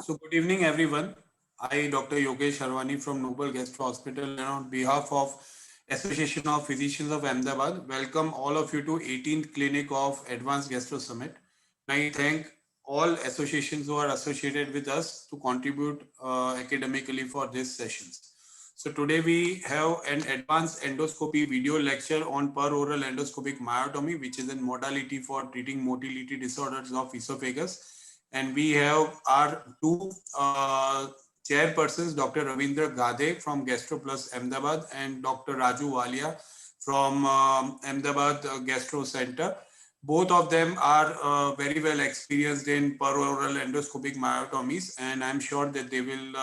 So, good evening, everyone. I, Dr. Yogesh Harwani from Noble Gastro Hospital, and on behalf of Association of Physicians of Ahmedabad, welcome all of you to 18th Clinic of Advanced Gastro Summit. I thank all associations who are associated with us to contribute academically for these sessions. So today we have an advanced endoscopy video lecture on peroral endoscopic myotomy, which is a modality for treating motility disorders of esophagus. And we have our two chairpersons, Dr. Ravindra Gadhe from Gastro Plus Ahmedabad and Dr. Raju Walia from Ahmedabad Gastro Center. Both of them are very well experienced in peroral endoscopic myotomies, and I'm sure that they will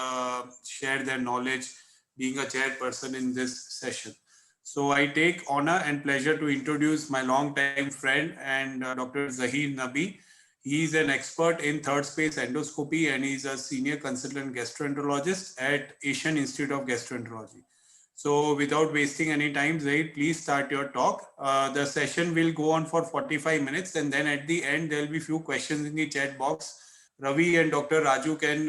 share their knowledge being a chairperson in this session. So I take honor and pleasure to introduce my long-time friend and Dr. Zahir Nabi. He is an expert in third space endoscopy and he is a senior consultant gastroenterologist at Asian Institute of Gastroenterology. So without wasting any time, Zaid, please start your talk. The session will go on for 45 minutes and then at the end, there will be few questions in the chat box. Ravi and Dr. Raju can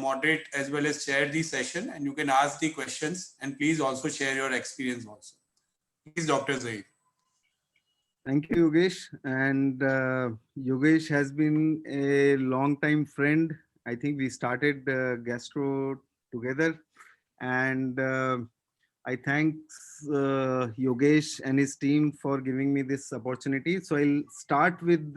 moderate as well as chair the session and you can ask the questions and please also share your experience also. Please, Dr. Zaid. Thank you, Yogesh. And Yogesh has been a long-time friend. I think we started Gastro together. And I thank Yogesh and his team for giving me this opportunity. So I'll start with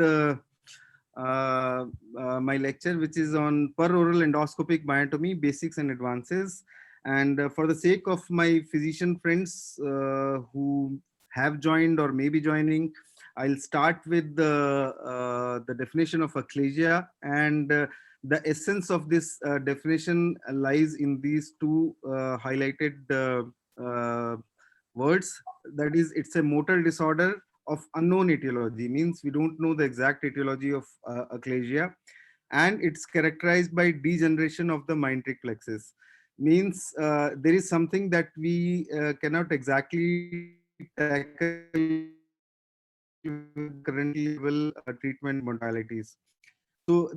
my lecture, which is on peroral endoscopic myotomy, basics and advances. And for the sake of my physician friends who have joined or may be joining, I'll start with the definition of achalasia, and the essence of this definition lies in these two highlighted words. That is, it's a motor disorder of unknown etiology, means we don't know the exact etiology of achalasia, and it's characterized by degeneration of the mesenteric plexus, means there is something that we cannot exactly tackle with the currently available treatment modalities. So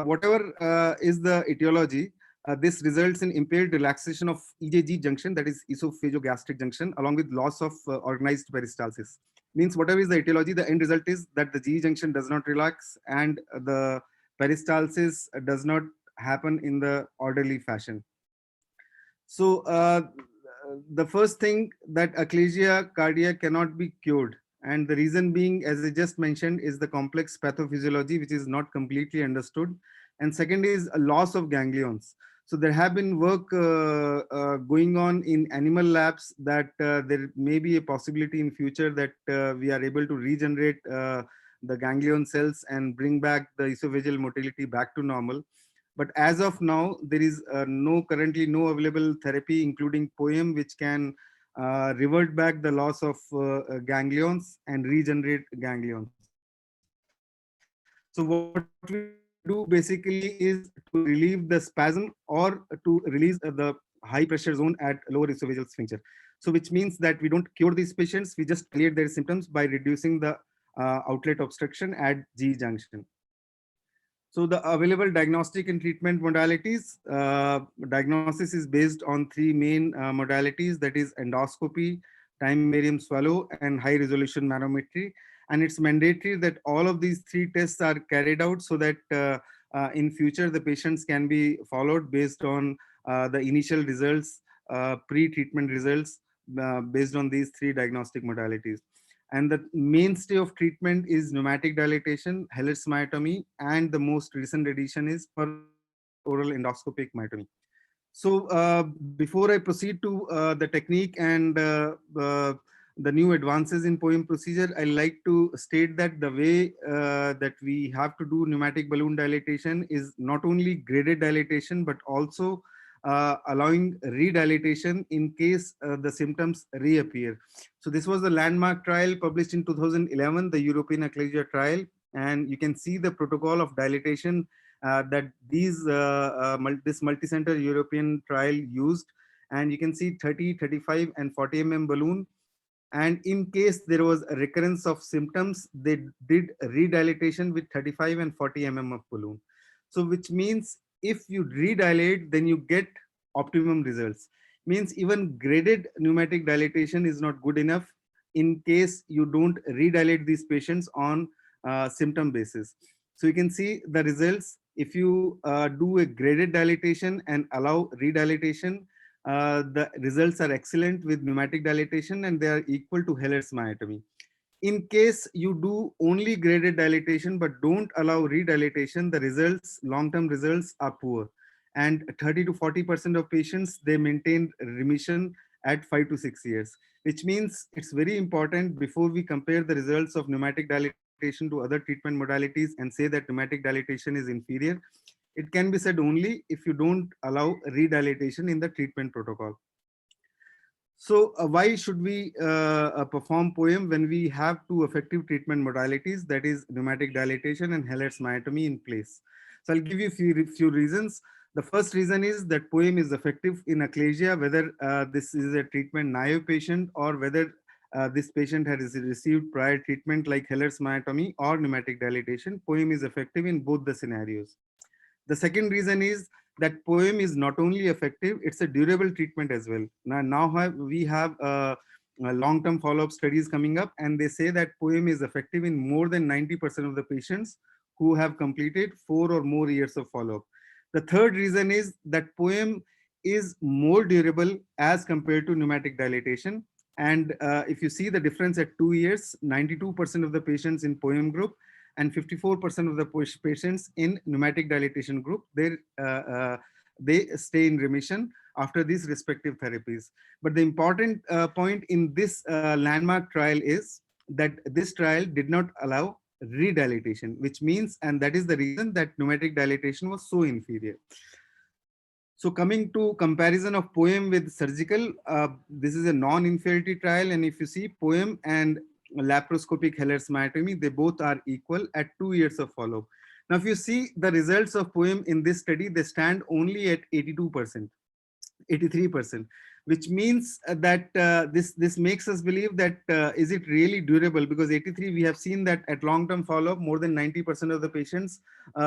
whatever is the etiology, this results in impaired relaxation of EJG junction, that is esophagogastric junction, along with loss of organized peristalsis. Means whatever is the etiology, the end result is that the GE junction does not relax and the peristalsis does not happen in the orderly fashion. So the first thing, that achalasia cardia cannot be cured, and the reason being, as I just mentioned, is the complex pathophysiology which is not completely understood, and second is a loss of ganglions. So there have been work going on in animal labs that there may be a possibility in future that we are able to regenerate the ganglion cells and bring back the esophageal motility back to normal. But as of now, there is currently no available therapy, including POEM, which can revert back the loss of ganglions and regenerate ganglions. So what we do basically is to relieve the spasm or to release the high pressure zone at lower esophageal sphincter. So which means that we don't cure these patients, we just alleviate their symptoms by reducing the outlet obstruction at G junction. So the available diagnostic and treatment modalities, diagnosis is based on three main modalities, that is endoscopy, time barium swallow, and high resolution manometry. And it's mandatory that all of these three tests are carried out so that in future the patients can be followed based on the initial results, pre-treatment results based on these three diagnostic modalities. And the mainstay of treatment is pneumatic dilatation, Heller's myotomy, and the most recent addition is peroral endoscopic myotomy. So before I proceed to the technique and the new advances in POEM procedure, I like to state that the way that we have to do pneumatic balloon dilatation is not only graded dilatation, but also allowing redilatation in case the symptoms reappear. So this was the landmark trial published in 2011, the European achalasia trial, and you can see the protocol of dilatation that this multi-center European trial used, and you can see 30, 35, and 40 balloon. And in case there was a recurrence of symptoms, they did redilatation with 35 and 40 of balloon. So which means if you redilate, then you get optimum results. Means even graded pneumatic dilatation is not good enough in case you don't redilate these patients on symptom basis. So you can see the results. If you do a graded dilatation and allow redilatation, the results are excellent with pneumatic dilatation, and they are equal to Heller's myotomy. In case you do only graded dilatation but don't allow redilatation, the results, long-term results, are poor. And 30 to 40% of patients, they maintain remission at 5 to 6 years, which means it's very important before we compare the results of pneumatic dilatation to other treatment modalities and say that pneumatic dilatation is inferior. It can be said only if you don't allow redilatation in the treatment protocol. So why should we perform POEM when we have two effective treatment modalities, that is pneumatic dilatation and Heller's myotomy in place? So I'll give you a few reasons. The first reason is that POEM is effective in achalasia, whether this is a treatment naive patient or whether this patient has received prior treatment like Heller's myotomy or pneumatic dilatation. POEM is effective in both the scenarios. The second reason is that POEM is not only effective, it's a durable treatment as well. We have long-term follow-up studies coming up, and they say that POEM is effective in more than 90% of the patients who have completed 4 or more years of follow-up. The third reason is that POEM is more durable as compared to pneumatic dilatation. And if you see the difference at 2 years, 92% of the patients in POEM group and 54% of the patients in pneumatic dilatation group, they stay in remission after these respective therapies. But the important point in this landmark trial is that this trial did not allow redilatation, which means, and that is the reason that pneumatic dilatation was so inferior. So coming to comparison of POEM with surgical, this is a non-inferiority trial, and if you see POEM and laparoscopic Heller's myotomy, they both are equal at 2 years of follow-up. Now, if you see the results of POEM in this study, they stand only at 82%, 83%, which means that this makes us believe that is it really durable? Because 83, we have seen that at long-term follow-up, more than 90% of the patients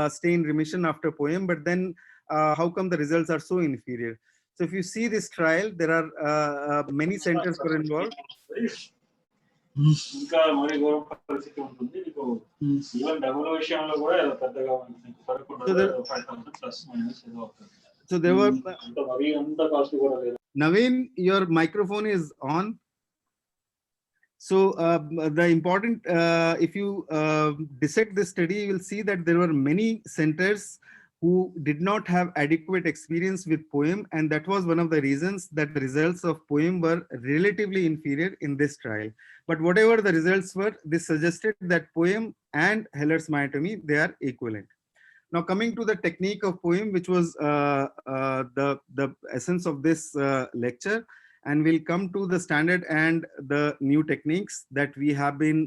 stay in remission after POEM, but then how come the results are so inferior? So if you see this trial, there are many centers were involved. ఇంకా మరి ఘోరం పరిస్థితి ఉంటుంది మీకు even డబ్బుల విషయంలో కూడా ఏదో పెద్దగా ఫరక్ ఉండదు 5,000 ప్లస్ మైనస్ ఏదో అవుతుంది So there were అంత మరి అంత కాస్ట్ కూడా లేదు. Naveen, your microphone is on. So the important, if you dissect this study, you will see that there were many centers who did not have adequate experience with POEM, and that was one of the reasons that the results of POEM were relatively inferior in this trial. But whatever the results were, this suggested that POEM and Heller's myotomy, they are equivalent. Now coming to the technique of POEM, which was the essence of this lecture, and we'll come to the standard and the new techniques that we have been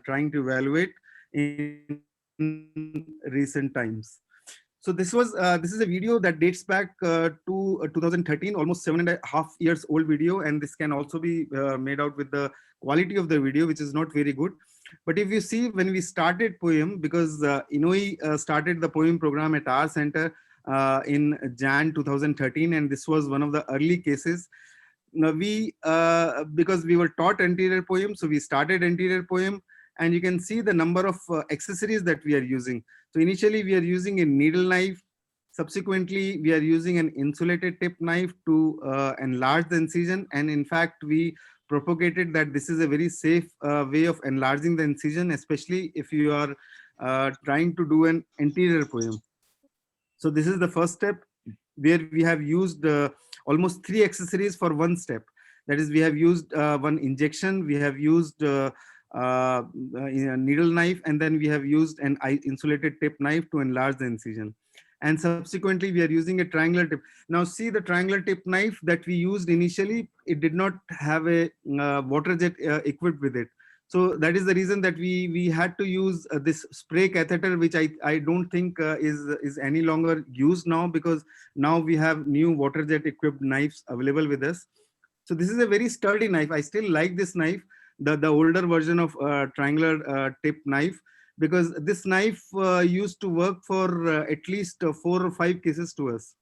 trying to evaluate in recent times. So this is a video that dates back to 2013, almost 7.5 years old video, and this can also be made out with the quality of the video, which is not very good. But if you see, when we started POEM, because Inouye started the POEM program at our center in Jan 2013, and this was one of the early cases. Now because we were taught anterior POEM, so we started anterior POEM, and you can see the number of accessories that we are using. So initially we are using a needle knife. Subsequently, we are using an insulated tip knife to enlarge the incision. And in fact, we propagated that this is a very safe way of enlarging the incision, especially if you are trying to do an anterior POEM. So this is the first step, where we have used almost 3 accessories for one step. That is, we have used one injection, we have used a needle knife, and then we have used an insulated tip knife to enlarge the incision. And subsequently, we are using a triangular tip. Now see, the triangular tip knife that we used initially, it did not have a water jet equipped with it. So that is the reason that we had to use this spray catheter, which I don't think is any longer used now, because now we have new water jet equipped knives available with us. So this is a very sturdy knife. I still like this knife, the older version of triangular tip knife, because this knife used to work for at least 4 or 5 cases to us.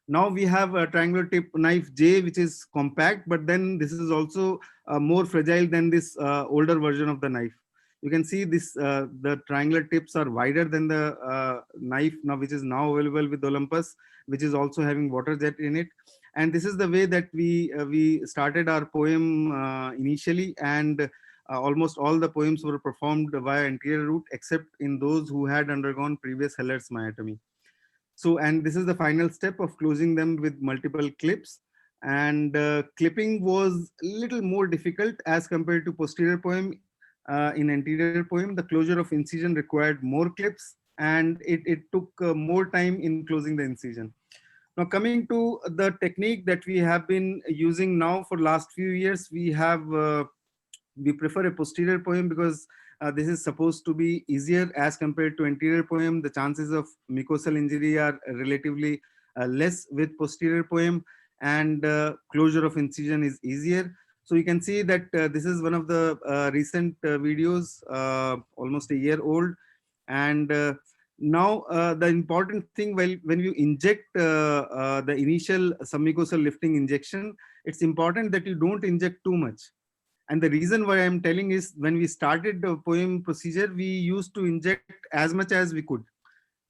Now we have a triangular tip knife J, which is compact, but then this is also more fragile than this older version of the knife. You can see this, the triangular tips are wider than the knife now, which is now available with Olympus, which is also having water jet in it. And this is the way that we started our poem initially, and almost all the poems were performed via anterior route, except in those who had undergone previous Heller's myotomy. So, and this is the final step of closing them with multiple clips. And clipping was a little more difficult as compared to posterior poem. In anterior poem, the closure of incision required more clips, and it took more time in closing the incision. Now, coming to the technique that we have been using now for last few years, we prefer a posterior poem because this is supposed to be easier as compared to anterior poem. The chances of mucosal injury are relatively less with posterior poem, and closure of incision is easier. So you can see that this is one of the recent videos, almost a year old. And now the important thing, while when you inject the initial submucosal lifting injection, it's important that you don't inject too much. And the reason why I'm telling is, when we started the poem procedure, we used to inject as much as we could.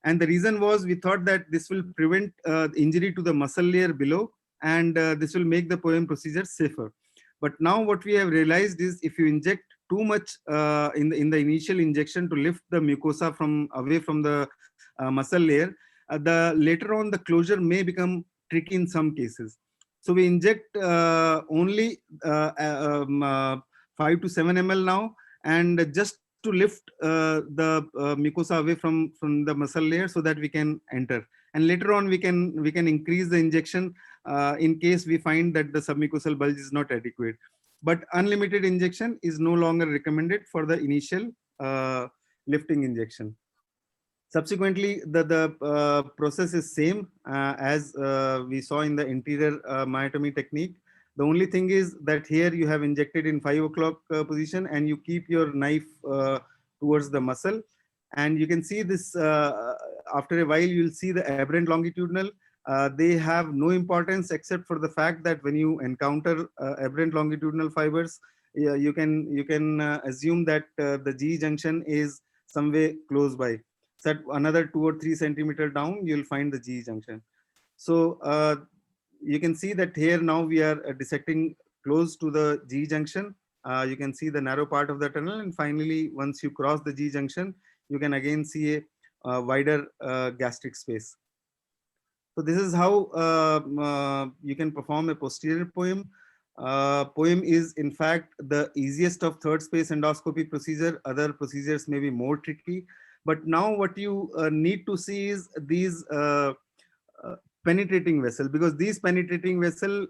And the reason was, we thought that this will prevent injury to the muscle layer below, and this will make the poem procedure safer. But now what we have realized is, if you inject too much in the initial injection to lift the mucosa from away from the muscle layer, the later on the closure may become tricky in some cases. So we inject only 5 to 7 ml now, and just to lift the mucosa away from the muscle layer, so that we can enter. And later on we can increase the injection in case we find that the submucosal bulge is not adequate. But unlimited injection is no longer recommended for the initial lifting injection. Subsequently, the process is same as we saw in the anterior myotomy technique. The only thing is that here you have injected in 5 o'clock position, and you keep your knife towards the muscle. And you can see this, after a while, you'll see the aberrant longitudinal. They have no importance, except for the fact that when you encounter aberrant longitudinal fibers, you can assume that the G junction is somewhere close by. So another 2 or 3 centimeter down, you'll find the G junction. So you can see that here now we are dissecting close to the G junction. You can see the narrow part of the tunnel, and finally, once you cross the G junction, you can again see a wider gastric space. So this is how you can perform a posterior poem. Poem is in fact the easiest of third space endoscopy procedure. Other procedures may be more tricky. But now what you need to see is these penetrating vessel, because these penetrating vessel,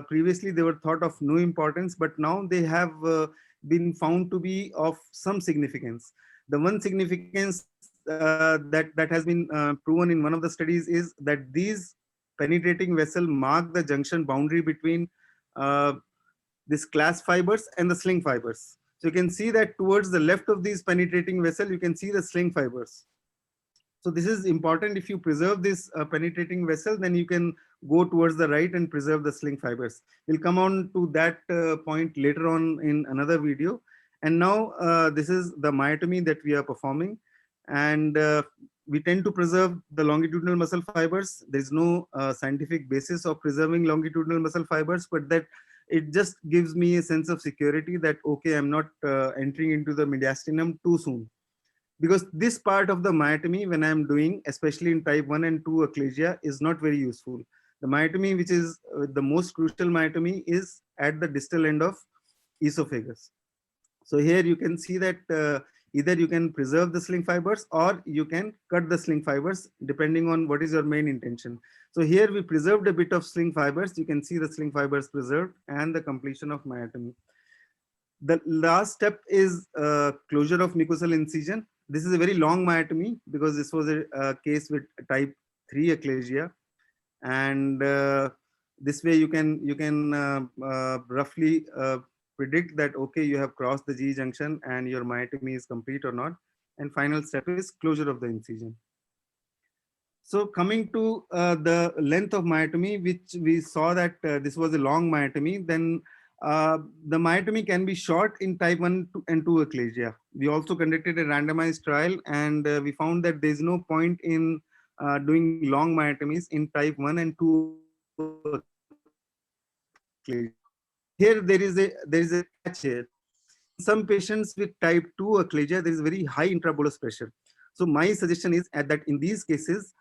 previously they were thought of no importance, but now they have been found to be of some significance. The one significance that has been proven in one of the studies is that these penetrating vessel mark the junction boundary between this clasp fibers and the sling fibers. So you can see that towards the left of these penetrating vessel, you can see the sling fibers. So this is important. If you preserve this penetrating vessel, then you can go towards the right and preserve the sling fibers. We'll come on to that point later on in another video. And now this is the myotomy that we are performing. And we tend to preserve the longitudinal muscle fibers. There's no scientific basis of preserving longitudinal muscle fibers, but that it just gives me a sense of security that, okay, I'm not entering into the mediastinum too soon. Because this part of the myotomy, when I'm doing, especially in type 1 and 2 achalasia, is not very useful. The myotomy, which is the most crucial myotomy, is at the distal end of esophagus. So here you can see that either you can preserve the sling fibers or you can cut the sling fibers, depending on what is your main intention. So here we preserved a bit of sling fibers. You can see the sling fibers preserved and the completion of myotomy. The last step is closure of mucosal incision. This is a very long myotomy because this was a case with type 3 achalasia. And this way you can roughly predict that, okay, you have crossed the G junction and your myotomy is complete or not. and final step is closure of the incision. So coming to the length of myotomy, which we saw that this was a long myotomy, then the myotomy can be short in type 1 and 2 achalasia. We also conducted a randomized trial, and we found that there is no point in doing long myotomies in type 1 and 2 achalasia. Here there is a catch here. In some patients with type 2 achalasia, there is very high intrabolus pressure. So my suggestion is that in these cases,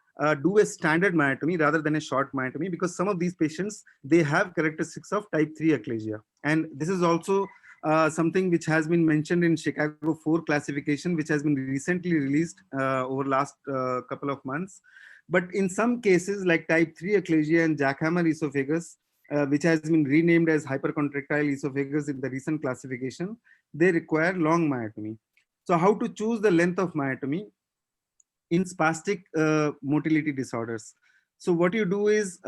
do a standard myotomy rather than a short myotomy, because some of these patients, they have characteristics of type 3 achalasia. And this is also something which has been mentioned in Chicago 4 classification, which has been recently released over last couple of months. But in some cases like type 3 achalasia and jackhammer esophagus, which has been renamed as hypercontractile esophagus in the recent classification, they require long myotomy. So how to choose the length of myotomy in spastic motility disorders? So what you do is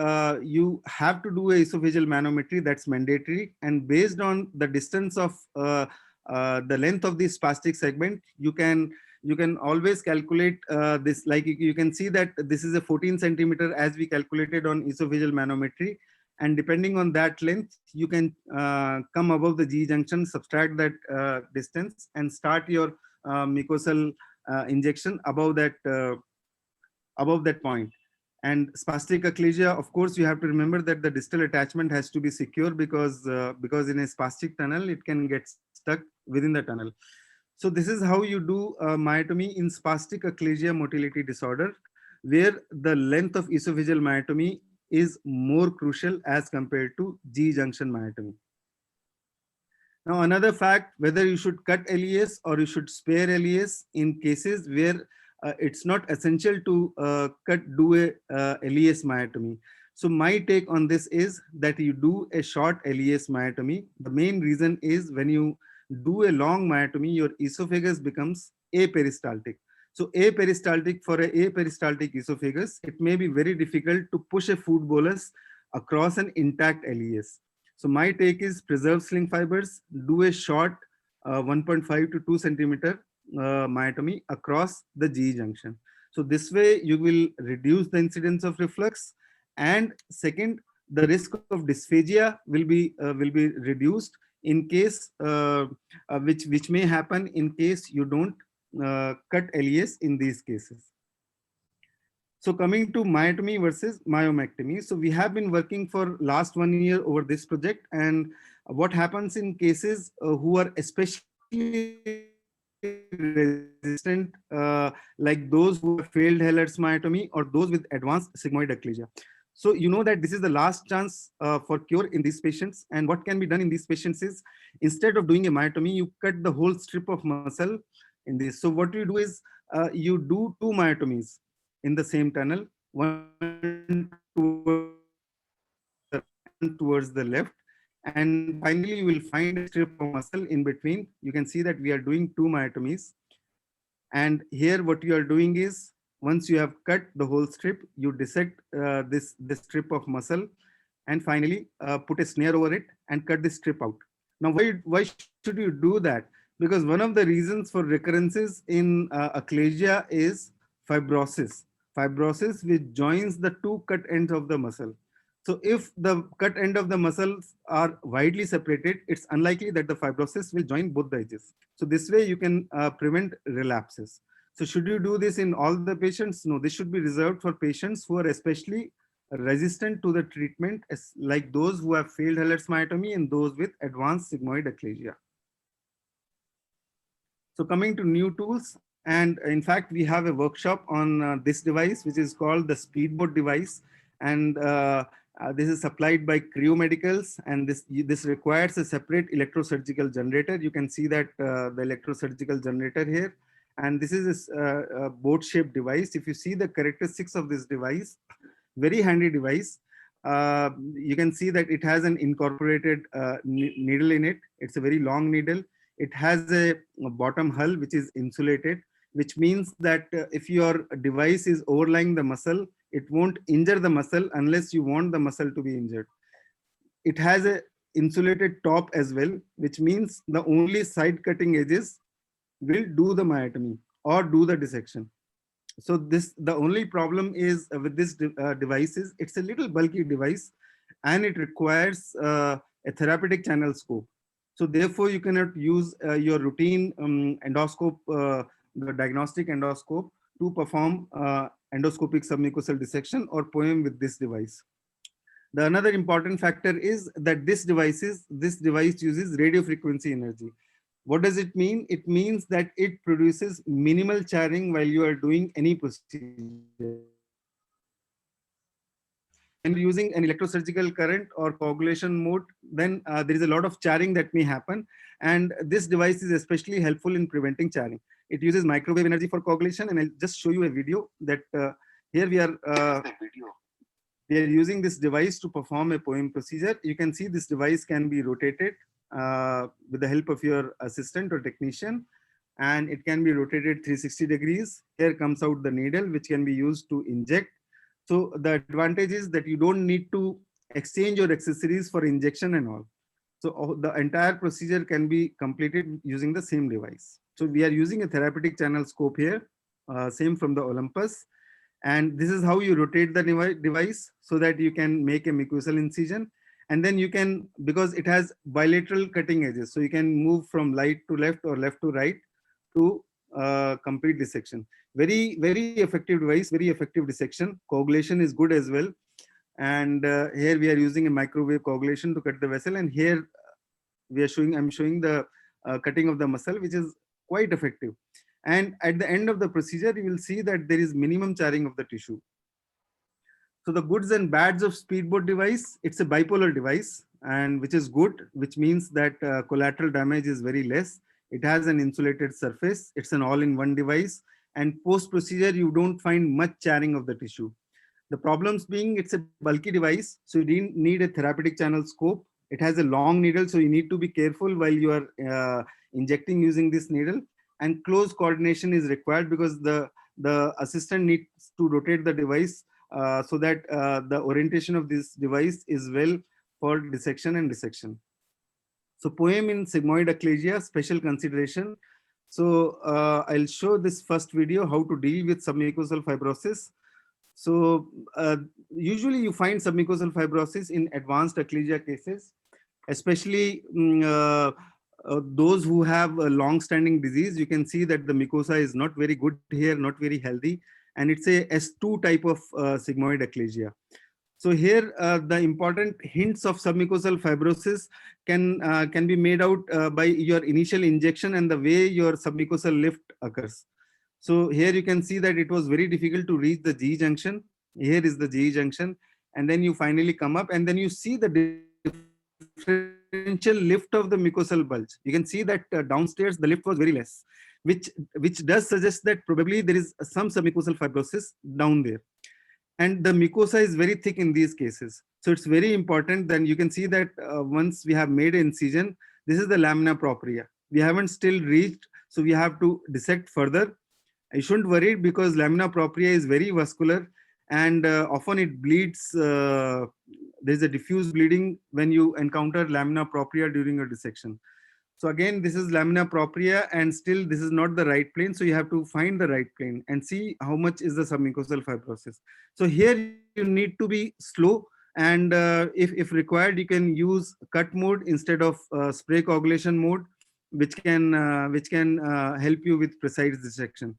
you have to do a esophageal manometry, that's mandatory, and based on the distance of the length of this spastic segment, you can always calculate this. Like you can see that this is a 14 centimeter as we calculated on esophageal manometry, and depending on that length, you can come above the G junction, subtract that distance, and start your mucosal injection above that point. And spastic achalasia, of course, you have to remember that the distal attachment has to be secure, because in a spastic tunnel, it can get stuck within the tunnel. So this is how you do myotomy in spastic achalasia motility disorder, where the length of esophageal myotomy is more crucial as compared to G junction myotomy. Now, another fact, whether you should cut LES or you should spare LES in cases where it's not essential to do a LES myotomy. So my take on this is that you do a short LES myotomy. The main reason is when you do a long myotomy, your esophagus becomes aperistaltic. So aperistaltic, for a aperistaltic esophagus, it may be very difficult to push a food bolus across an intact LES. So my take is preserve sling fibers, do a short 1.5 to 2 centimeter myotomy across the G junction. So this way you will reduce the incidence of reflux, and second, the risk of dysphagia will be reduced in case which may happen in case you don't cut LES in these cases. So coming to myotomy versus myomectomy. So we have been working for last 1 year over this project, and what happens in cases who are especially resistant, like those who have failed Heller's myotomy or those with advanced sigmoid achalasia. So you know that this is the last chance for cure in these patients, and what can be done in these patients is, instead of doing a myotomy, you cut the whole strip of muscle in this. So what you do is you do 2 myotomies in the same tunnel, one towards the left, and finally you will find a strip of muscle in between. You can see that we are doing 2 myotomies, and here what you are doing is, once you have cut the whole strip, you dissect this strip of muscle, and finally put a snare over it and cut this strip out. Now why should you do that? Because one of the reasons for recurrences in achalasia is fibrosis which joins the 2 cut ends of the muscle. So if the cut end of the muscles are widely separated, it's unlikely that the fibrosis will join both the edges. So this way you can prevent relapses. So should you do this in all the patients? No, this should be reserved for patients who are especially resistant to the treatment, like those who have failed Heller's myotomy and those with advanced sigmoid achalasia. So coming to new tools, and in fact, we have a workshop on this device, which is called the Speedboat device. And this is supplied by Creo Medicals, and this requires a separate electrosurgical generator. You can see that the electrosurgical generator here. And this is a boat-shaped device. If you see the characteristics of this device, very handy device. You can see that it has an incorporated needle in it. It's a very long needle. It has a bottom hull which is insulated, which means that if your device is overlying the muscle, it won't injure the muscle unless you want the muscle to be injured. It has a insulated top as well, which means the only side cutting edges will do the myotomy. or do the dissection. So the only problem is with this device is it's a little bulky device, and it requires a therapeutic channel scope. So therefore you cannot use your routine endoscope, the diagnostic endoscope, to perform endoscopic submucosal dissection or POEM with this device. The another important factor is that this device uses radio frequency energy. What does it mean? It means that it produces minimal charring while you are doing any procedure. When using an electrosurgical current or coagulation mode, then there is a lot of charring that may happen. And this device is especially helpful in preventing charring. It uses microwave energy for coagulation. And I'll just show you a video that here we are using this device to perform a POEM procedure. You can see this device can be rotated with the help of your assistant or technician, and it can be rotated 360 degrees. Here comes out the needle, which can be used to inject. So the advantage is that you don't need to exchange your accessories for injection and all. So the entire procedure can be completed using the same device. So we are using a therapeutic channel scope here, same from the Olympus. And this is how you rotate the device so that you can make a mucosal incision. And then you can, because it has bilateral cutting edges, so you can move from right to left or left to right to complete dissection. Very, very effective device, very effective dissection. Coagulation is good as well. And here we are using a microwave coagulation to cut the vessel. And here I'm showing the cutting of the muscle, which is quite effective. And at the end of the procedure, you will see that there is minimum charring of the tissue. So the goods and bads of speedboat device, it's a bipolar device, and which is good, which means that collateral damage is very less. It has an insulated surface. It's an all-in-one device. And post-procedure, you don't find much charring of the tissue. The problems being it's a bulky device, so you need a therapeutic channel scope. It has a long needle, so you need to be careful while you are injecting using this needle. And close coordination is required because the assistant needs to rotate the device so that the orientation of this device is well for dissection and dissection. So POEM in sigmoid achalasia, special consideration. So I'll show this first video, how to deal with submucosal fibrosis. So usually you find submucosal fibrosis in advanced achalasia cases, especially those who have a long-standing disease. You can see that the mucosa is not very good here, not very healthy, and it's a S2 type of sigmoid achalasia. So here the important hints of submucosal fibrosis can be made out by your initial injection and the way your submucosal lift occurs. So here you can see that it was very difficult to reach the G junction. Here is the G junction, and then you finally come up, and then you see the differential lift of the mucosal bulge. You can see that downstairs the lift was very less, which does suggest that probably there is some submucosal fibrosis down there. And the mucosa is very thick in these cases. So it's very important. Then you can see that once we have made an incision, this is the lamina propria. We haven't still reached, so we have to dissect further. You shouldn't worry because lamina propria is very vascular, and often it bleeds. There's a diffuse bleeding when you encounter lamina propria during a dissection. So again, this is lamina propria, and still this is not the right plane. So you have to find the right plane and see how much is the submucosal fibrosis. So here you need to be slow, and if required, you can use cut mode instead of spray coagulation mode, which can help you with precise dissection.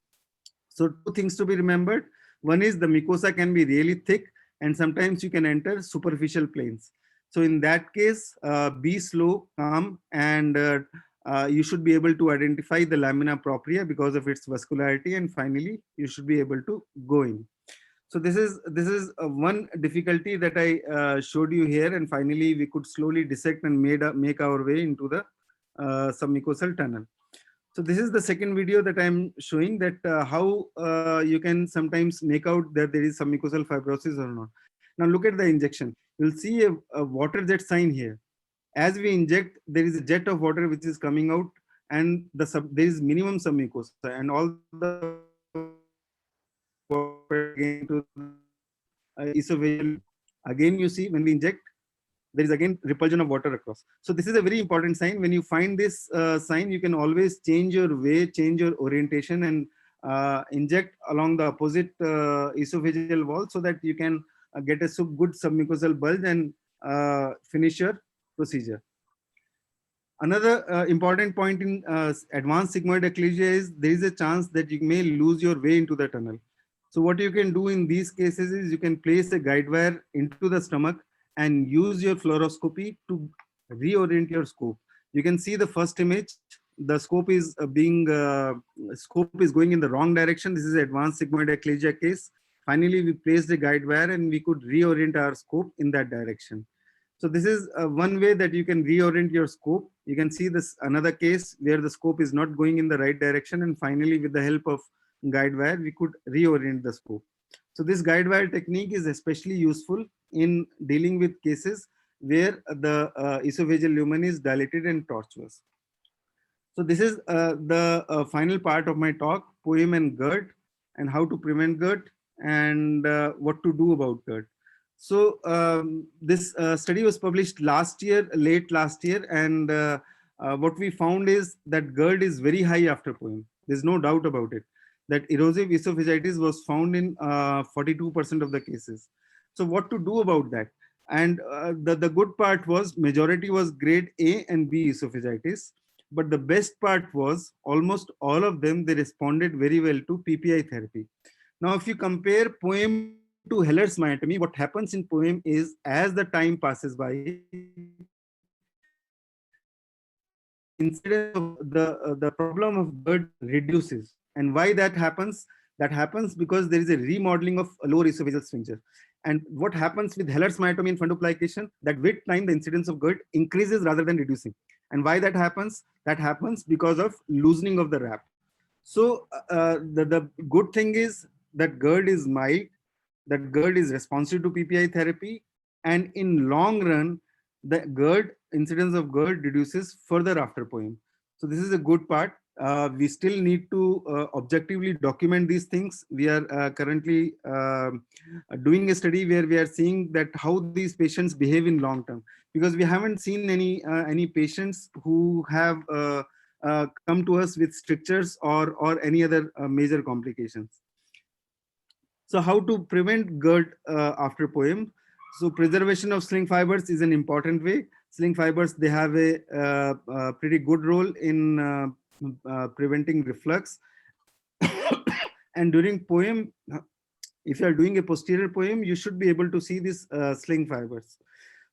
So two things to be remembered. One is the mucosa can be really thick, and sometimes you can enter superficial planes. So in that case, be slow, calm, and you should be able to identify the lamina propria because of its vascularity, and finally you should be able to go in. So this is one difficulty that I showed you here, and finally we could slowly dissect and make our way into the submucosal tunnel. So this is the second video that I'm showing, that how you can sometimes make out that there is submucosal fibrosis or not. Now look at the injection. You'll see a water jet sign here. As we inject, there is a jet of water which is coming out, and there is minimum submucosa, and all the water into esophageal. Again, you see when we inject, there is again repulsion of water across. So this is a very important sign. When you find this sign, you can always change your way, change your orientation, and inject along the opposite esophageal wall so that you can get a good submucosal bulge and finish your procedure. Another important point in advanced sigmoid achalasia is there is a chance that you may lose your way into the tunnel. So what you can do in these cases is you can place a guide wire into the stomach and use your fluoroscopy to reorient your scope. You can see the first image. The scope is going in the wrong direction. This is advanced sigmoid achalasia case. Finally, we placed a guide wire and we could reorient our scope in that direction. So this is one way that you can reorient your scope. You can see this another case where the scope is not going in the right direction, and finally with the help of guide wire, we could reorient the scope. So this guide wire technique is especially useful in dealing with cases where the esophageal lumen is dilated and tortuous. So this is the final part of my talk, POEM and GERD, and how to prevent GERD and what to do about GERD. So this study was published late last year, and what we found is that GERD is very high after POEM. There's no doubt about it, that erosive esophagitis was found in 42% of the cases. So what to do about that? And the good part was majority was grade A and B esophagitis. But the best part was almost all of them, they responded very well to PPI therapy. Now, if you compare POEM to Heller's myotomy, what happens in POEM is as the time passes by, incidence of the problem of GERD reduces. And why that happens? That happens because there is a remodeling of lower esophageal sphincter. And what happens with Heller's myotomy and fundoplication, that with time the incidence of GERD increases rather than reducing. And why that happens? That happens because of loosening of the wrap. So the good thing is that GERD is mild, that GERD is responsive to PPI therapy, and in long run, the GERD incidence of GERD reduces further after POEM. So this is a good part. We still need to objectively document these things. We are currently doing a study where we are seeing that how these patients behave in long term, because we haven't seen any patients who have come to us with strictures or any other major complications. So how to prevent GERD after POEM? So preservation of sling fibers is an important way. Sling fibers, they have a pretty good role in preventing reflux. And during POEM, if you are doing a posterior POEM, you should be able to see these sling fibers.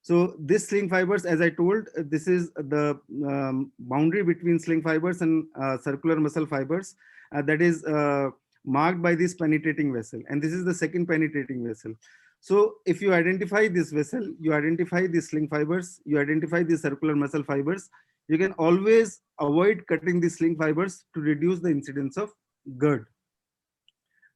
So this sling fibers, as I told, this is the boundary between sling fibers and circular muscle fibers that is marked by this penetrating vessel. And this is the second penetrating vessel. So if you identify this vessel, you identify the sling fibers, you identify the circular muscle fibers, you can always avoid cutting the sling fibers to reduce the incidence of GERD.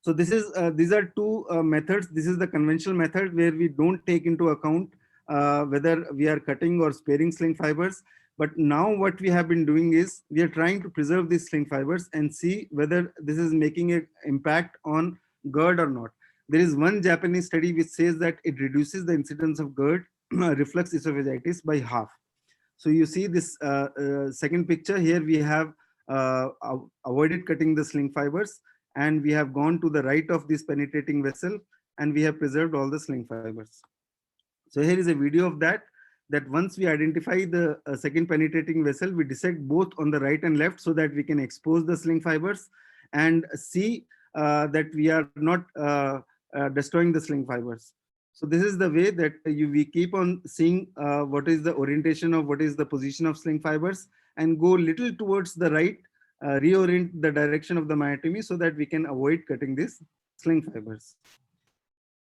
So this is these are two methods. This is the conventional method where we don't take into account whether we are cutting or sparing sling fibers. But now what we have been doing is we are trying to preserve these sling fibers and see whether this is making an impact on GERD or not. There is one Japanese study which says that it reduces the incidence of GERD, reflux esophagitis, by half. So you see this second picture here, we have avoided cutting the sling fibers, and we have gone to the right of this penetrating vessel, and we have preserved all the sling fibers. So here is a video of that once we identify the second penetrating vessel, we dissect both on the right and left so that we can expose the sling fibers and see that we are not destroying the sling fibers. So this is the way that we keep on seeing what is the orientation of what is the position of sling fibers, and go little towards the right, reorient the direction of the myotomy so that we can avoid cutting these sling fibers.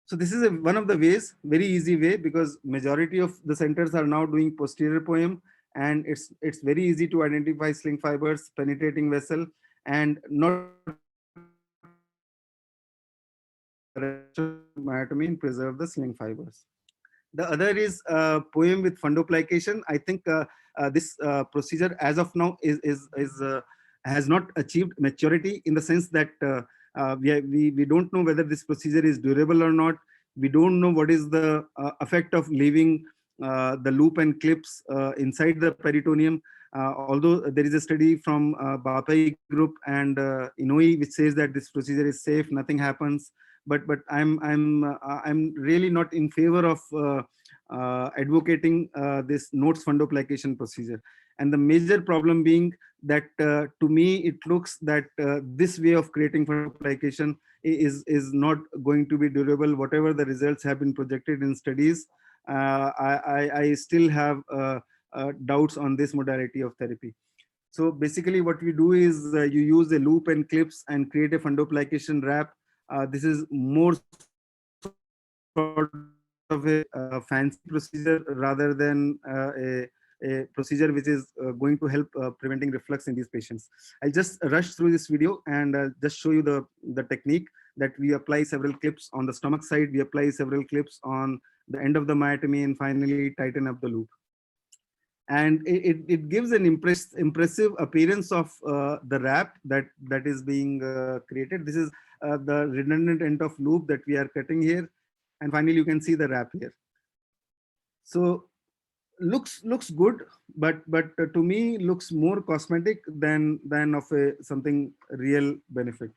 So this is one of the ways, very easy way, because majority of the centers are now doing posterior POEM, and it's very easy to identify sling fibers, penetrating vessel, and not myotomy and preserve the sling fibers. The other is POEM with fundoplication. I think this procedure as of now has not achieved maturity, in the sense that we don't know whether this procedure is durable or not. We don't know what is the effect of leaving the loop and clips inside the peritoneum. Although there is a study from Bapai group and Inouye which says that this procedure is safe, nothing happens. But I'm really not in favor of advocating this nodes fundoplication procedure. And the major problem being that to me it looks that this way of creating fundoplication is not going to be durable. Whatever the results have been projected in studies, I still have doubts on this modality of therapy. So basically what we do is you use a loop and clips and create a fundoplication wrap. This is more sort of a fancy procedure rather than a procedure which is going to help preventing reflux in these patients. I'll just rush through this video and just show you the technique that we apply several clips on the stomach side, we apply several clips on the end of the myotomy, and finally tighten up the loop. And it gives an impressive appearance of the wrap that is being created. This is the redundant end of loop that we are cutting here, and finally you can see the wrap here. So looks good, but to me looks more cosmetic than of something real benefit.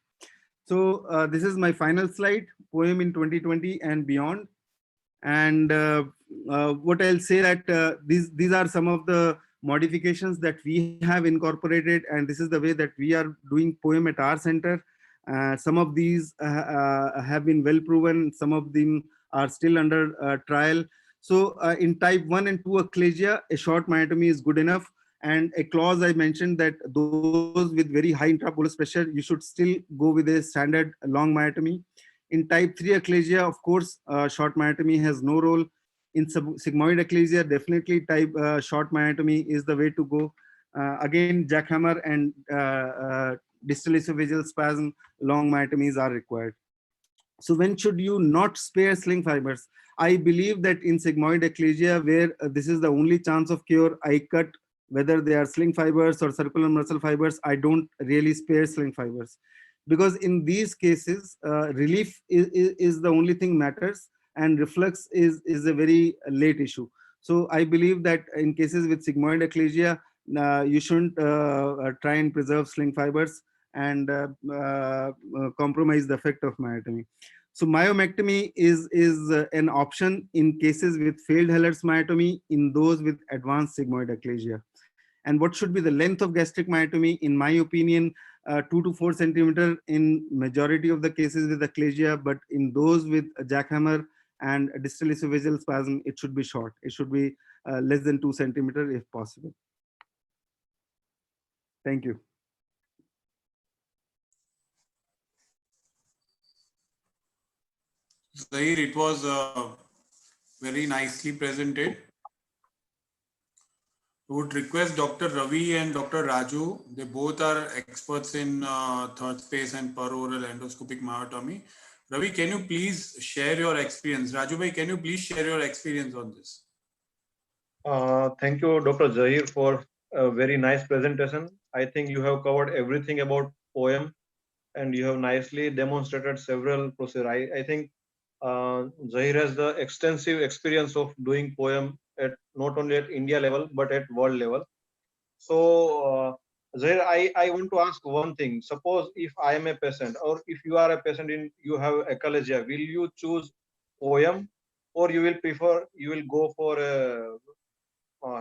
So this is my final slide, POEM in 2020 and beyond. And what I'll say that these are some of the modifications that we have incorporated, and this is the way that we are doing POEM at our center. Some of these have been well proven, some of them are still under trial. So in type 1 and 2 achalasia, a short myotomy is good enough. And a clause I mentioned that those with very high intrabolus pressure, you should still go with a standard long myotomy. In type 3 achalasia, of course, short myotomy has no role. In sigmoid achalasia, definitely type short myotomy is the way to go. Again, jackhammer and distal esophageal spasm, long myotomies are required. So when should you not spare sling fibers? I believe that in sigmoid achalasia, where this is the only chance of cure, I cut whether they are sling fibers or circular muscle fibers. I don't really spare sling fibers, because in these cases relief is the only thing matters, and reflux is a very late issue. So I believe that in cases with sigmoid achalasia, you shouldn't try and preserve sling fibers and compromise the effect of myotomy. So myomectomy is an option in cases with failed Heller's myotomy, in those with advanced sigmoid achalasia. And what should be the length of gastric myotomy? In my opinion, 2 to 4 centimeter in majority of the cases with achalasia, but in those with a jackhammer and a distal esophageal spasm, it should be short. It should be less than 2 centimeter if possible. Thank you. Zahir, it was very nicely presented. I would request Dr. Ravi and Dr. Raju. They both are experts in third space and peroral endoscopic myotomy. Ravi, can you please share your experience? Raju bhai, can you please share your experience on this? Thank you, Dr. Zahir, for a very nice presentation. I think you have covered everything about POEM, and you have nicely demonstrated several procedures. I think Zahir has the extensive experience of doing POEM at not only at India level but at world level. So Zahir, I want to ask one thing. Suppose if I am a patient, or if you are a patient in you have achalasia, will you choose POEM, or you will go for a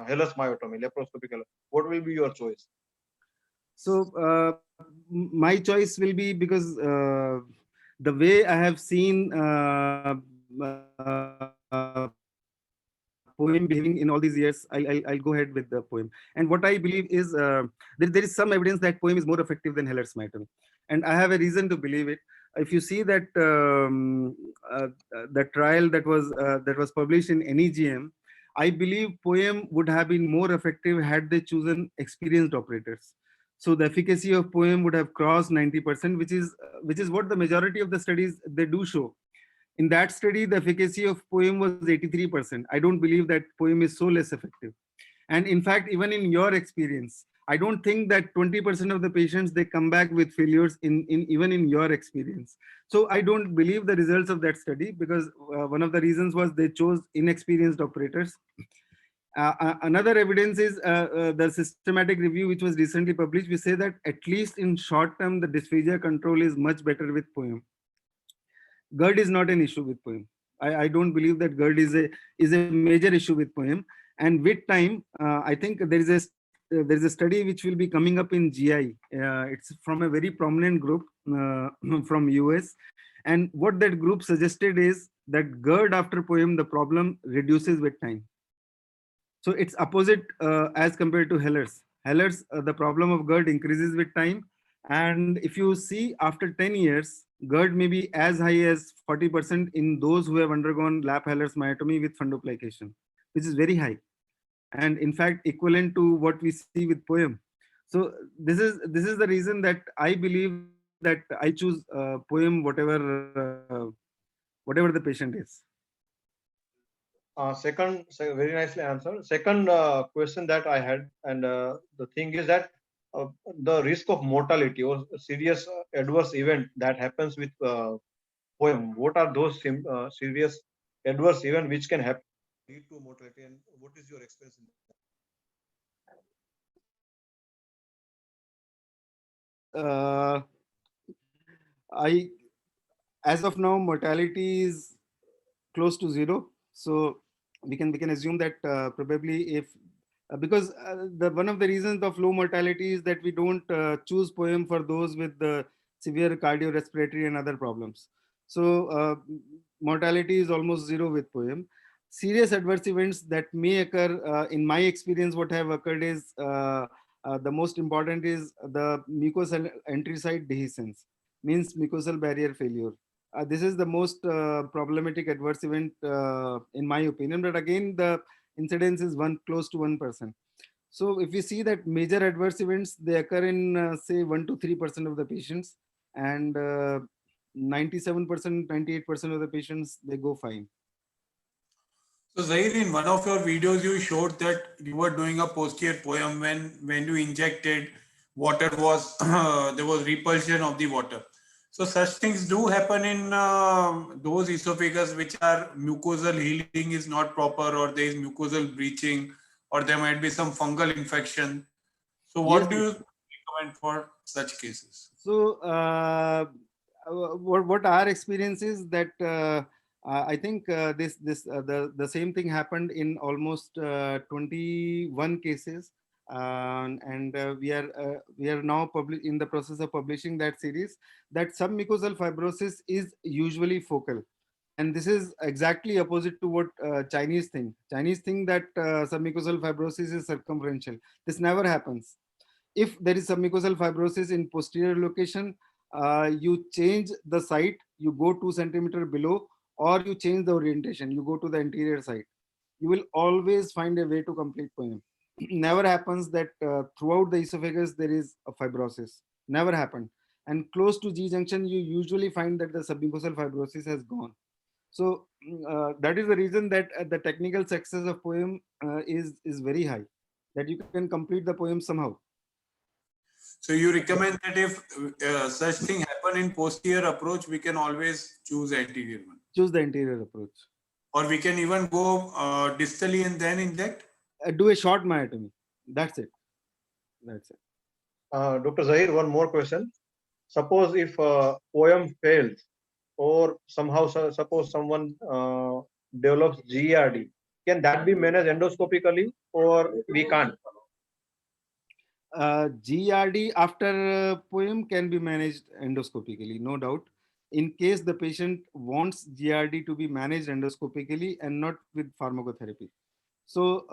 Heller's myotomy, laparoscopic? What will be your choice? So my choice will be, because the way I have seen POEM behaving in all these years, I'll go ahead with the POEM. And what I believe is there is some evidence that POEM is more effective than Heller's myotomy, and I have a reason to believe it. If you see that the trial that was published in NEGM, I believe POEM would have been more effective had they chosen experienced operators. So the efficacy of POEM would have crossed 90%, which is what the majority of the studies they do show. In that study, the efficacy of POEM was 83%. I don't believe that POEM is so less effective. And in fact, even in your experience, I don't think that 20% of the patients, they come back with failures even in your experience. So I don't believe the results of that study, because one of the reasons was they chose inexperienced operators. Another evidence is the systematic review, which was recently published. We say that at least in short term, the dysphagia control is much better with POEM. GERD is not an issue with POEM. I don't believe that GERD is a major issue with POEM. And with time, I think there is a study which will be coming up in GI. It's from a very prominent group from US. And what that group suggested is that GERD after POEM, the problem reduces with time. So it's opposite as compared to Heller's. Heller's, the problem of GERD increases with time. And if you see after 10 years, GERD may be as high as 40% in those who have undergone lap Heller's myotomy with fundoplication, which is very high. And in fact, equivalent to what we see with POEM. So this is the reason that I believe that I choose POEM, whatever the patient is. Very nicely answered. Second question that I had, and the thing is that the risk of mortality or serious adverse event that happens with POEM, what are those serious adverse event which can happen lead to mortality, and what is your experience in that? As of now, mortality is close to zero. So we can assume that probably if because one of the reasons of low mortality is that we don't choose POEM for those with the severe cardiorespiratory and other problems. So mortality is almost zero with POEM. Serious adverse events that may occur, in my experience, what have occurred is the most important is the mucosal entry site dehiscence, means mucosal barrier failure. This is the most problematic adverse event in my opinion, but again the incidence is close to 1%. So if we see that major adverse events, they occur in say 1 to 3% of the patients, and 97%, 98% of the patients, they go fine. So Zahir, in one of your videos, you showed that you were doing a posterior POEM when you injected water was there was repulsion of the water. So such things do happen in those esophagus which are mucosal healing is not proper, or there is mucosal breaching, or there might be some fungal infection. So what Yes, do you recommend for such cases? So what our experience is that I think the same thing happened in almost 21 cases, and we are now in the process of publishing that series. That submucosal fibrosis is usually focal, and this is exactly opposite to what Chinese think. Chinese think that submucosal fibrosis is circumferential. This never happens. If there is submucosal fibrosis in posterior location, you change the site, you go 2 centimeter below, or you change the orientation, you go to the anterior side. You will always find a way to complete POEM. Never happens that throughout the esophagus there is a fibrosis. Never happened. And close to G junction, you usually find that the submucosal fibrosis has gone. So that is the reason that the technical success of POEM is very high, that you can complete the POEM somehow. So you recommend that if such thing happen in posterior approach, we can always choose anterior one. Choose the anterior approach. Or we can even go distally and then inject? Do a short myotomy. That's it. That's it. Dr. Zahir, one more question. Suppose if POEM fails, or somehow suppose someone develops GERD, can that be managed endoscopically, or we can't? GERD after POEM can be managed endoscopically, no doubt. In case the patient wants GERD to be managed endoscopically and not with pharmacotherapy. So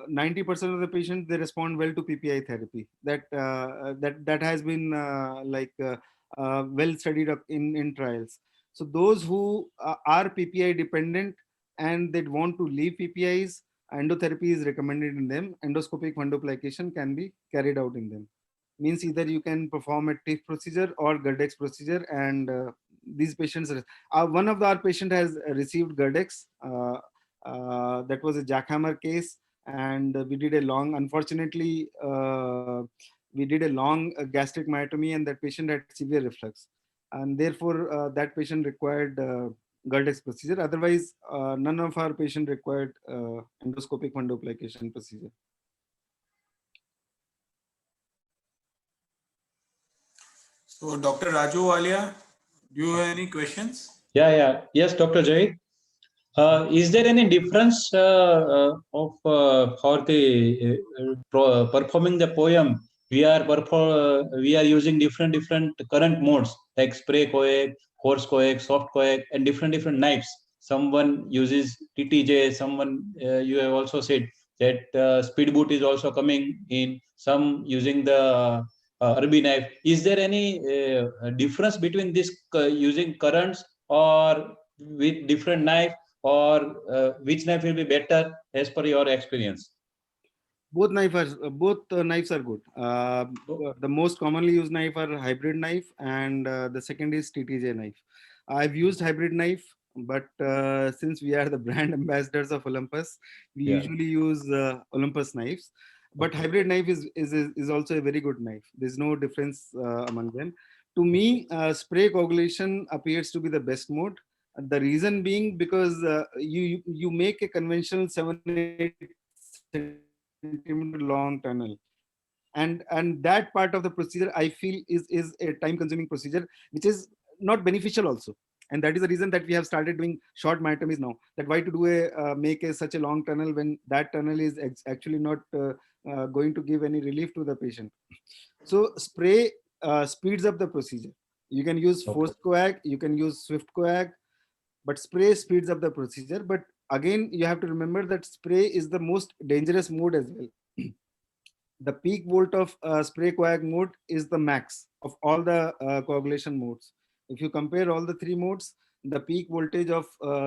90% of the patients, they respond well to PPI therapy. That has been well studied up in trials. So those who are PPI dependent and they want to leave PPIs, endotherapy is recommended in them. Endoscopic fundoplication can be carried out in them. Means either you can perform a TIF procedure or GERDEX procedure, and these patients, one of our patient has received GERDEX. That was a jackhammer case, and we did a long, unfortunately, we did a long gastric myotomy, and that patient had severe reflux, and therefore that patient required Gerdex procedure. Otherwise, none of our patient required endoscopic fundoplication procedure. So, Dr. Raju Walia, do you have any questions? Yeah. Yes, Dr. Jay. Is there any difference for the performing the poem? We are using different current modes like spray coag, coarse coag, soft coag, and different knives. Someone uses TTJ. Someone you have also said that speed boot is also coming in. Some using the Irby knife. Is there any difference between this using currents or with different knife? Or which knife will be better as per your experience? Both knives are good. The most commonly used knife are hybrid knife, and the second is TTJ knife. I've used hybrid knife, but since we are the brand ambassadors of Olympus, we usually use Olympus knives. But hybrid knife is also a very good knife. There's no difference among them. To me, spray coagulation appears to be the best mode. The reason being because you make a conventional 7-8 centimeter long tunnel, and that part of the procedure I feel is a time consuming procedure, which is not beneficial also. And that is the reason that we have started doing short myotomies now. That why to do make such a long tunnel when that tunnel is actually not going to give any relief to the patient. So spray speeds up the procedure. You can use forced coag, you can use swift coag, but spray speeds up the procedure. But again, you have to remember that spray is the most dangerous mode as well. The peak volt of spray coag mode is the max of all the coagulation modes. If you compare all the three modes, the peak voltage of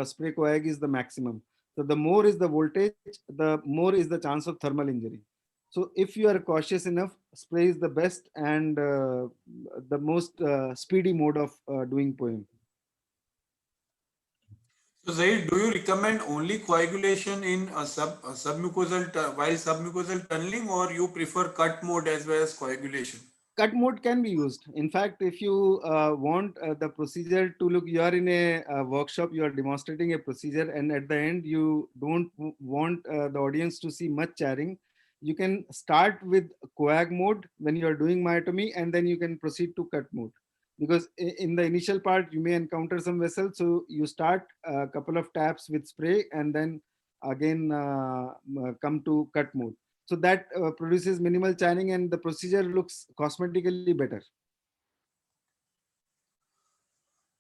spray coag is the maximum. So the more is the voltage, the more is the chance of thermal injury. So if you are cautious enough, spray is the best and the most speedy mode of doing poem. So, Zaid, do you recommend only coagulation in submucosal while submucosal tunneling, or you prefer cut mode as well as coagulation? Cut mode can be used. In fact, if you want the procedure to look, you are in a workshop, you are demonstrating a procedure, and at the end, you don't want the audience to see much charring, you can start with coag mode when you are doing myotomy, and then you can proceed to cut mode. Because in the initial part, you may encounter some vessels, so you start a couple of taps with spray, and then again come to cut mode. So that produces minimal channing and the procedure looks cosmetically better.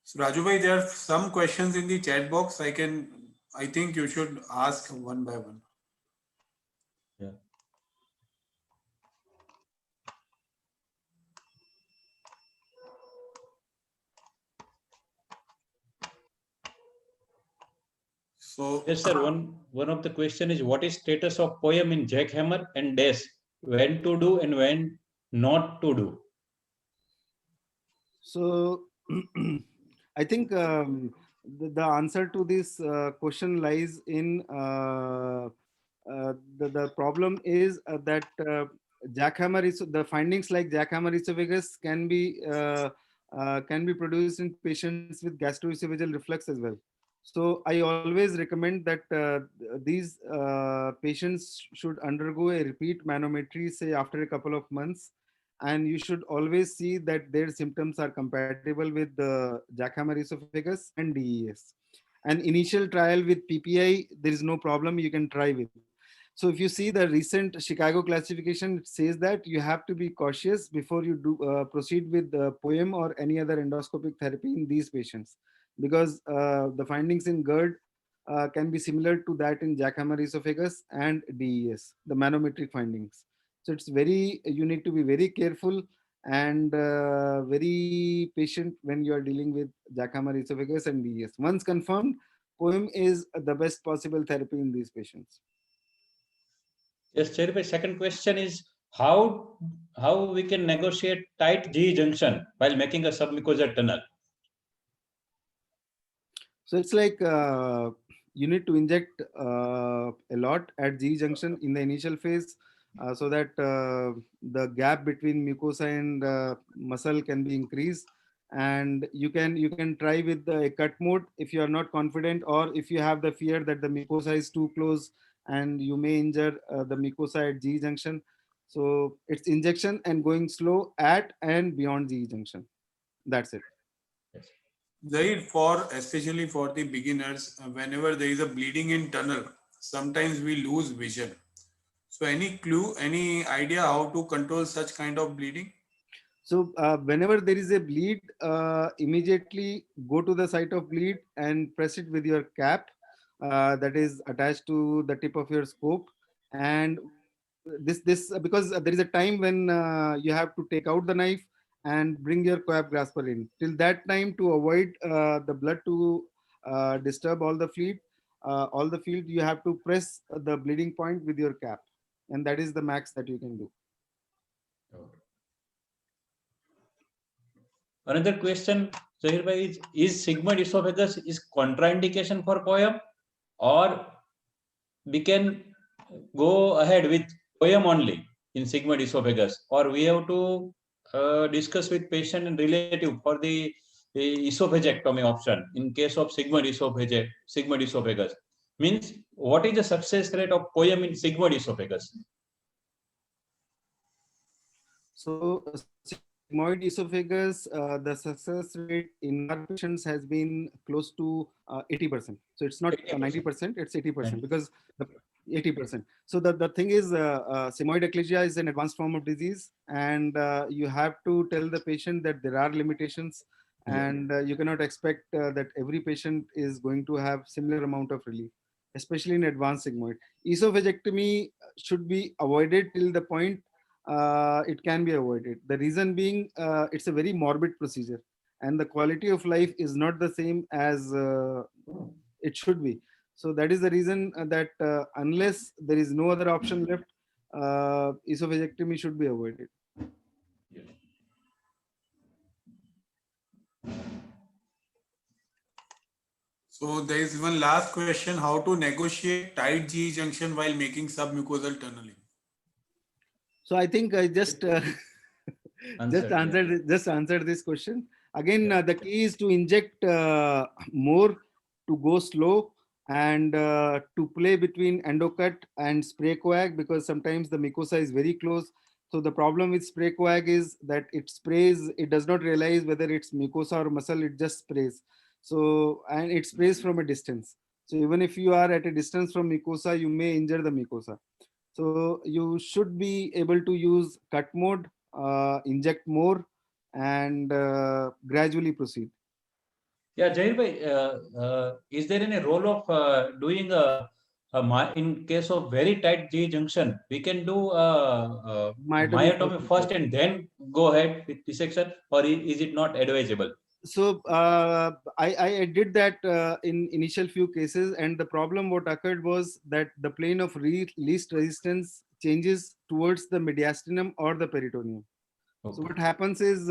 So, Raju bhai, there are some questions in the chat box. I think you should ask one by one. Yeah. So, Yes, sir. One of the question is what is status of poem in jackhammer and dash? When to do and when not to do? So I think the answer to this question lies in the problem is that jackhammer is the findings like jackhammer esophagus can be produced in patients with gastroesophageal reflux as well. So I always recommend that these patients should undergo a repeat manometry, say after a couple of months, and you should always see that their symptoms are compatible with the jackhammer esophagus and DES. An initial trial with PPI, there is no problem, you can try with. So if you see the recent Chicago classification, it says that you have to be cautious before you do proceed with the POEM or any other endoscopic therapy in these patients, because the findings in GERD can be similar to that in jackhammer esophagus and DES, the manometric findings. So you need to be very careful and very patient when you are dealing with jackhammer esophagus and DES. Once confirmed, POEM is the best possible therapy in these patients. Yes, Chair. My second question is how we can negotiate tight G junction while making a submucosal tunnel. So it's like you need to inject a lot at G junction in the initial phase so that the gap between mucosa and muscle can be increased. and you can try with a cut mode if you are not confident, or if you have the fear that the mucosa is too close and you may injure the mucosa at GE junction. So it's injection and going slow at and beyond GE junction. That's it. Zaid, especially for the beginners, whenever there is a bleeding in tunnel, sometimes we lose vision. So any clue, any idea how to control such kind of bleeding? So whenever there is a bleed, immediately go to the site of bleed and press it with your cap that is attached to the tip of your scope. And this because there is a time when you have to take out the knife and bring your coap grasper in. Till that time, to avoid the blood to disturb all the field, you have to press the bleeding point with your cap, and that is the max that you can do. Another question, Zahir bhai, is sigmoid esophagus is contraindication for POEM, or we can go ahead with POEM only in sigmoid esophagus, or we have to discuss with patient and relative for the esophagectomy option in case of sigmoid esophagus. Means, what is the success rate of POEM in sigmoid esophagus? So sigmoid esophagus, the success rate in our patients has been close to 80%. So it's not 90%, it's 80% because 80%. So the thing is, sigmoid eclasia is an advanced form of disease, and you have to tell the patient that there are limitations, and you cannot expect that every patient is going to have similar amount of relief, especially in advanced sigmoid. Esophagectomy should be avoided till the point it can be avoided. The reason being, it's a very morbid procedure, and the quality of life is not the same as it should be. So that is the reason that unless there is no other option left, esophagectomy should be avoided. So there is one last question: how to negotiate tight GE junction while making submucosal tunneling? So I think I just answered this question. Again, the key is to inject more, to go slow, and to play between endocut and spray coag, because sometimes the mucosa is very close. So the problem with spray coag is that it sprays, it does not realize whether it's mucosa or muscle, it just sprays. So, and it sprays from a distance. So even if you are at a distance from mucosa, you may injure the mucosa. So you should be able to use cut mode, inject more, and gradually proceed. Yeah, Jahir bhai, is there any role of doing in case of very tight GE junction, we can do myotomy first and then go ahead with dissection, or is it not advisable? So I did that in initial few cases, and the problem what occurred was that the plane of least resistance changes towards the mediastinum or the peritoneum. Okay. So what happens is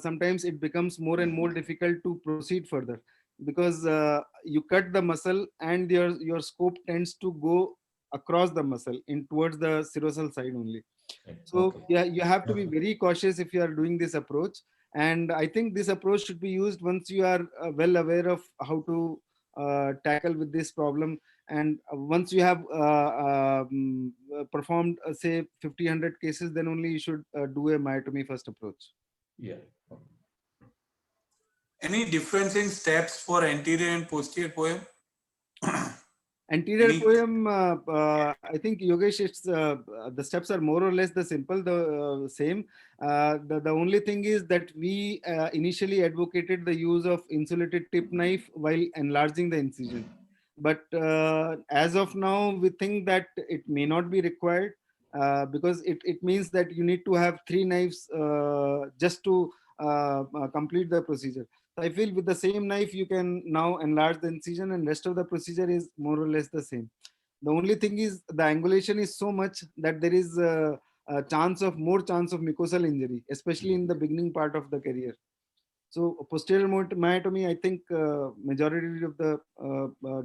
sometimes it becomes more and more difficult to proceed further, because you cut the muscle and your scope tends to go across the muscle in towards the serosal side only. So yeah, you have to be very cautious if you are doing this approach. And I think this approach should be used once you are well aware of how to tackle with this problem. And once you have performed, say, 50-100 cases, then only you should do a myotomy first approach. Yeah. Any difference in steps for anterior and posterior POEM? Anterior POEM, I think, Yogesh, it's the steps are more or less the same. The only thing is that we initially advocated the use of insulated tip knife while enlarging the incision. But as of now, we think that it may not be required because it means that you need to have 3 knives just to complete the procedure. I feel with the same knife, you can now enlarge the incision, and rest of the procedure is more or less the same. The only thing is the angulation is so much that there is a more chance of mucosal injury, especially in the beginning part of the career. So posterior myotomy, I think majority of the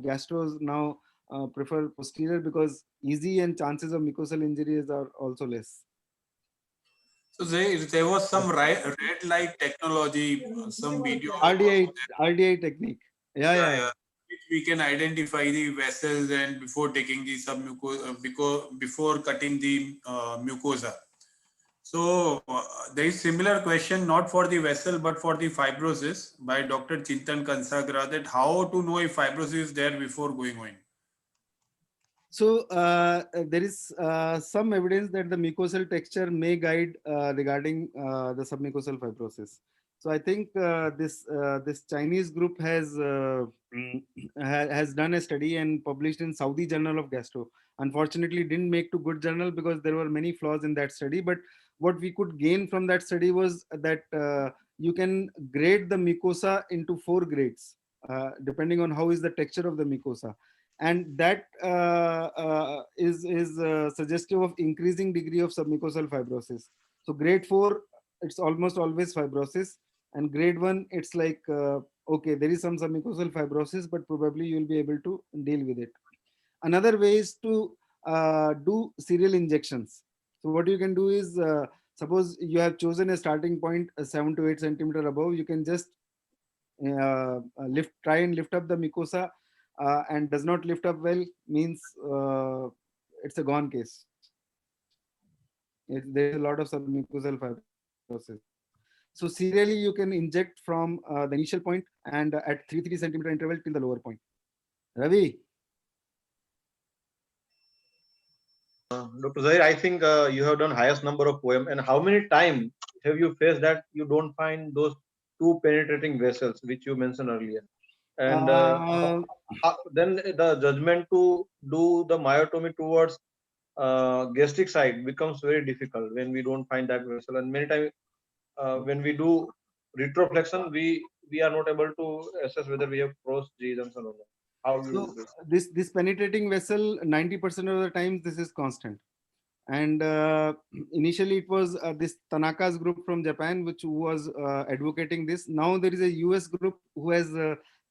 gastros now prefer posterior because easy and chances of mucosal injuries are also less. So there was some red light technology, some video. RDI technique. Yeah. Which we can identify the vessels and before taking the submucosa, before cutting the mucosa. So there is similar question not for the vessel but for the fibrosis by Dr. Chintan Kansagra, that how to know if fibrosis is there before going on. So there is some evidence that the mucosal texture may guide regarding the submucosal fibrosis. So I think this Chinese group has has done a study and published in Saudi Journal of Gastro. Unfortunately, didn't make to good journal because there were many flaws in that study. But what we could gain from that study was that you can grade the mucosa into 4 grades depending on how is the texture of the mucosa, and that is suggestive of increasing degree of submucosal fibrosis. So grade 4, it's almost always fibrosis, and grade 1, it's like okay, there is some submucosal fibrosis, but probably you will be able to deal with it. Another way is to do serial injections. So what you can do is suppose you have chosen a starting point 7 to 8 centimeter above, you can just try and lift up the mucosa, and does not lift up well, means it's a gone case. There's a lot of submucosal fibrosis. So serially you can inject from the initial point and at 3 centimeter interval till the lower point. Ravi? Dr. Zahir, I think you have done highest number of poem, and how many times have you faced that you don't find those 2 penetrating vessels which you mentioned earlier? And then the judgment to do the myotomy towards gastric side becomes very difficult when we don't find that vessel. And many times when we do retroflexion, we are not able to assess whether we have crossed G junction or not. How do you do this? This penetrating vessel, 90% of the times this is constant. And initially it was this Tanaka's group from Japan which was advocating this. Now there is a US group who has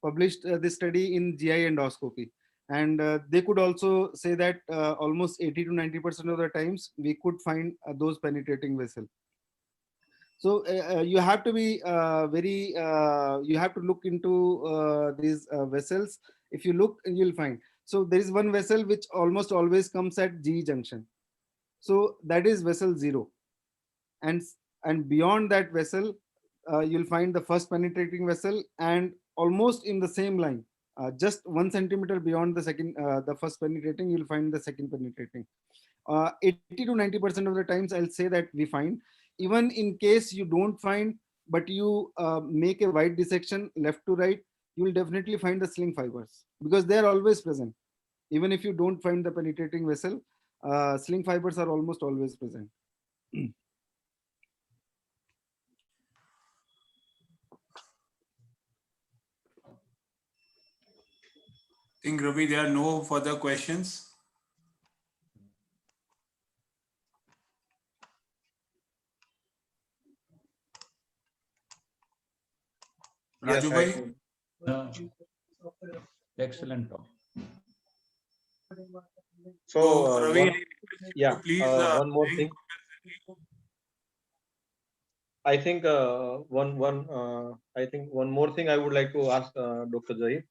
published this study in GI endoscopy, and they could also say that almost 80 to 90% of the times we could find those penetrating vessels. So you have to be you have to look into these vessels. If you look, you'll find. So there is one vessel which almost always comes at G junction. So that is vessel 0. And beyond that vessel, you'll find the first penetrating vessel, and almost in the same line, just 1 centimeter beyond the first penetrating, you'll find the second penetrating. 80 to 90% of the times I'll say that we find. Even in case you don't find, but you make a wide dissection left to right, you will definitely find the sling fibers because they are always present. Even if you don't find the penetrating vessel, sling fibers are almost always present. I think, Ravi, there are no further questions. Yes, Raju I bhai? think. Excellent talk. So Ravi, please one more thing. I think one more thing I would like to ask Dr. Zahir.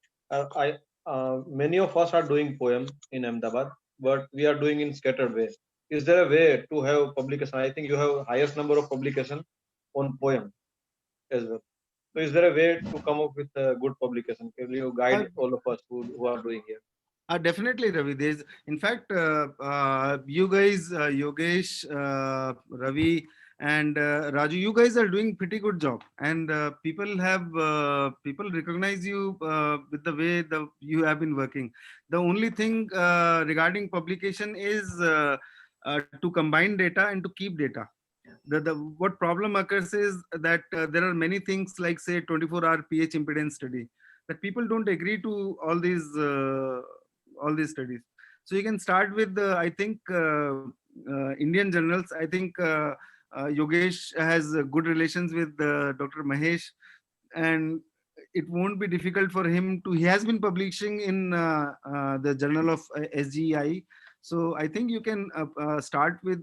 Many of us are doing poem in Ahmedabad, but we are doing in scattered way. Is there a way to have publication? I think you have highest number of publication on poem as well. So is there a way to come up with a good publication? Can you guide all of us who are doing here? Definitely, Ravi. There's, in fact, you guys, Yogesh, Ravi, and Raju, you guys are doing pretty good job, and people recognize you with the way you have been working. The only thing regarding publication is to combine data and to keep data. What problem occurs is that there are many things like, say, 24-hour pH impedance study, that people don't agree to all these studies. So you can start with I think Indian journals. I think Yogesh has good relations with Dr. Mahesh, and it won't be difficult for him to. He has been publishing in the Journal of SGI. So I think you can start with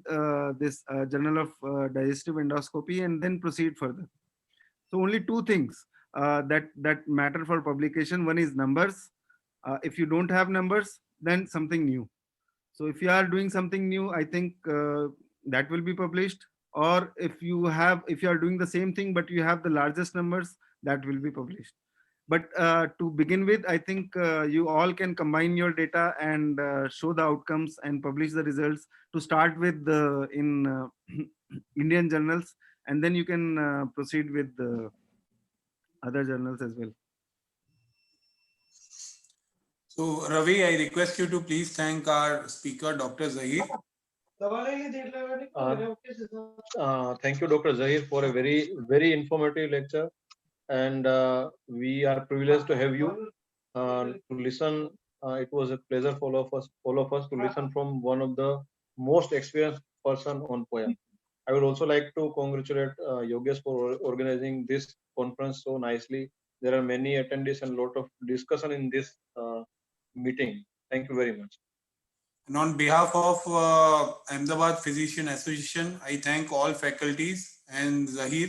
this Journal of Digestive Endoscopy and then proceed further. So only two things that matter for publication. One is numbers. If you don't have numbers, then something new. So if you are doing something new, I think that will be published. Or if you are doing the same thing but you have the largest numbers, that will be published. But to begin with, I think you all can combine your data and show the outcomes and publish the results to start with in Indian journals, and then you can proceed with the other journals as well. So Ravi, I request you to please thank our speaker, Dr. Zahir. Thank you, Dr. Zahir, for a very informative lecture, and we are privileged to have you to listen. It was a pleasure for all of us to listen from one of the most experienced person on poem. I would also like to congratulate Yogesh for organizing this conference so nicely. There are many attendees and a lot of discussion in this meeting. Thank you very much. And on behalf of Ahmedabad Physician Association, I thank all faculties and Zahir.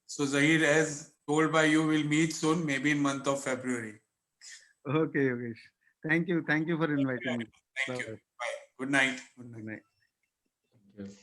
So Zahir, as told by you, will meet soon, maybe in month of February. Okay, Yogesh. Thank you for inviting me. Thank you. Bye. Bye. Good night. Good night. Good night. Thank you.